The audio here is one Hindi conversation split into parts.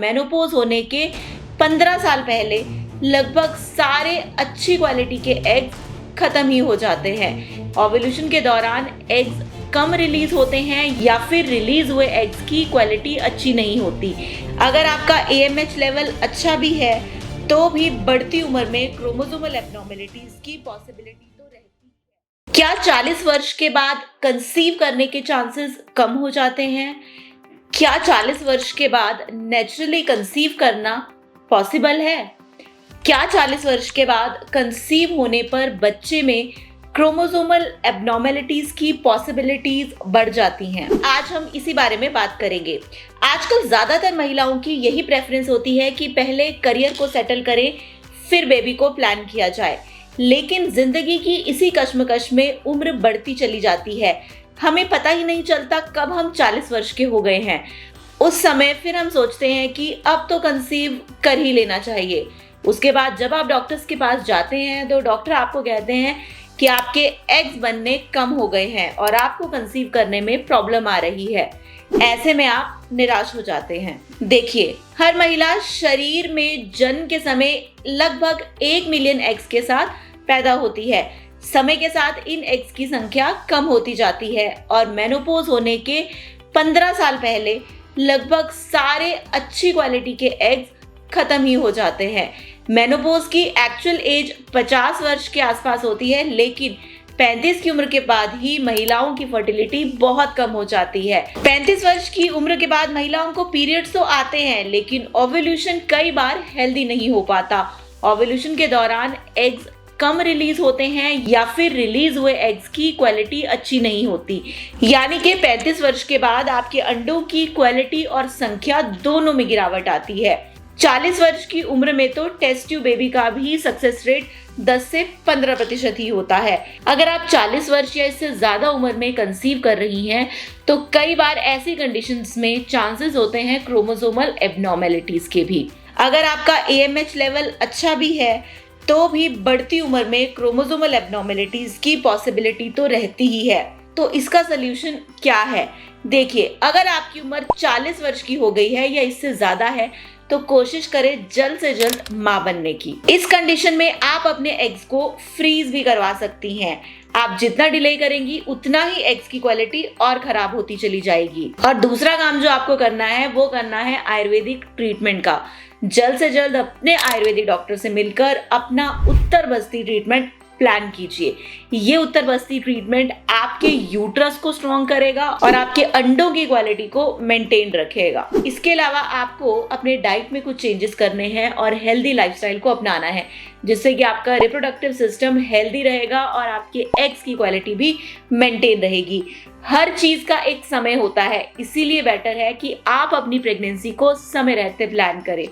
मेनोपॉज होने के 15 साल पहले लगभग सारे अच्छी क्वालिटी के एग्स खत्म ही हो जाते हैं। ओव्यूलेशन के दौरान एग्स कम रिलीज होते हैं या फिर रिलीज हुए एग्स की क्वालिटी अच्छी नहीं होती। अगर आपका AMH लेवल अच्छा भी है तो भी बढ़ती उम्र में क्रोमोसोमल एब्नॉर्मेलिटीज की पॉसिबिलिटी तो रहती है। क्या 40 वर्ष के बाद कंसीव करने के चांसेस कम हो जाते हैं? क्या 40 वर्ष के बाद नेचुरली कंसीव करना पॉसिबल है? क्या 40 वर्ष के बाद कंसीव होने पर बच्चे में क्रोमोसोमल एब्नॉर्मेलिटीज की पॉसिबिलिटीज बढ़ जाती हैं? आज हम इसी बारे में बात करेंगे। आजकल ज्यादातर महिलाओं की यही प्रेफरेंस होती है कि पहले करियर को सेटल करें, फिर बेबी को प्लान किया जाए। लेकिन जिंदगी की इसी कश्मकश में उम्र बढ़ती चली जाती है। हमें पता ही नहीं चलता कब हम 40 वर्ष के हो गए हैं। उस समय फिर हम सोचते हैं कि अब तो कंसीव कर ही लेना चाहिए। उसके बाद जब आप डॉक्टर्स के पास जाते हैं तो डॉक्टर आपको कहते हैं कि आपके एग्स बनने कम हो गए हैं और आपको कंसीव करने में प्रॉब्लम आ रही है। ऐसे में आप निराश हो जाते हैं। देखिए, हर महिला शरीर में जन्म के समय लगभग 1 मिलियन एग्स के साथ पैदा होती है। समय के साथ इन एग्स की संख्या कम होती जाती है और मेनोपॉज होने के 15 साल पहले लगभग सारे अच्छी क्वालिटी के एग्स खत्म ही हो जाते हैं। मेनोपॉज की एक्चुअल एज 50 वर्ष के आसपास होती है, लेकिन 35 की उम्र के बाद ही महिलाओं की फर्टिलिटी बहुत कम हो जाती है। 35 वर्ष की उम्र के बाद महिलाओं को पीरियड्स तो आते हैं, लेकिन ओव्यूलेशन कई बार हेल्दी नहीं हो पाता। ओव्यूलेशन के दौरान एग्स कम रिलीज होते हैं या फिर रिलीज हुए एग्स की क्वालिटी अच्छी नहीं होती। यानी कि 35 वर्ष के बाद आपके अंडों की क्वालिटी और संख्या दोनों में गिरावट आती है। 40 वर्ष की उम्र में तो टेस्ट ट्यूब बेबी का भी सक्सेस रेट 10 से 15% ही होता है। अगर आप 40 वर्ष या इससे ज्यादा उम्र में कंसीव कर रही हैं तो कई बार ऐसी कंडीशंस में चांसेस होते हैं क्रोमोसोमल एब्नॉर्मेलिटीज के भी। अगर आपका AMH लेवल अच्छा भी है तो भी बढ़ती उम्र में क्रोमोसोमल एब्नॉर्मेलिटीज की पॉसिबिलिटी तो रहती ही है। तो इसका सलूशन क्या है? देखिए, अगर आपकी उम्र 40 वर्ष की हो गई है या इससे ज्यादा है तो कोशिश करें जल्द से जल्द मां बनने की। इस कंडीशन में आप अपने एग्स को फ्रीज भी करवा सकती हैं। आप जितना डिले करेंगी उतना ही एग्स की क्वालिटी और खराब होती चली जाएगी। और दूसरा काम जो आपको करना है वो करना है आयुर्वेदिक ट्रीटमेंट का। जल्द से जल्द अपने आयुर्वेदिक डॉक्टर से मिलकर अपना उत्तर बस्ती ट्रीटमेंट प्लान कीजिए। ये उत्तर बस्ती ट्रीटमेंट आपके यूट्रस को स्ट्रॉन्ग करेगा और आपके अंडों की क्वालिटी को मेंटेन रखेगा। इसके अलावा आपको अपने डाइट में कुछ चेंजेस करने हैं और हेल्दी लाइफस्टाइल को अपनाना है, जिससे कि आपका रिप्रोडक्टिव सिस्टम हेल्दी रहेगा और आपके एग्स की क्वालिटी भी मेंटेन रहेगी। हर चीज का एक समय होता है, इसीलिए बेटर है कि आप अपनी प्रेगनेंसी को समय रहते प्लान करें।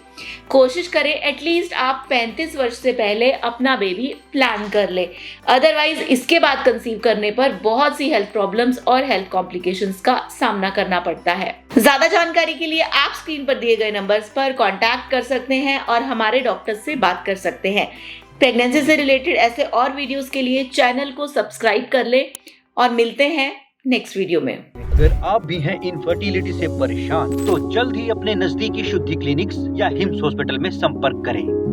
कोशिश करें एटलीस्ट आप 35 वर्ष से पहले अपना बेबी प्लान कर ले। अदरवाइज इसके बाद कंसीव करने पर बहुत सी हेल्थ प्रॉब्लम्स और हेल्थ कॉम्प्लिकेशंस का सामना करना पड़ता है। ज्यादा जानकारी के लिए आप स्क्रीन पर दिए गए नंबर्स पर कॉन्टैक्ट कर सकते हैं और हमारे डॉक्टर से बात कर सकते हैं। प्रेगनेंसी से रिलेटेड ऐसे और वीडियोस के लिए चैनल को सब्सक्राइब कर ले और मिलते हैं नेक्स्ट वीडियो में। अगर आप भी हैं इनफर्टिलिटी से परेशान तो जल्द ही अपने नजदीकी शुद्धि क्लिनिक्स या हिम्स हॉस्पिटल में संपर्क करें।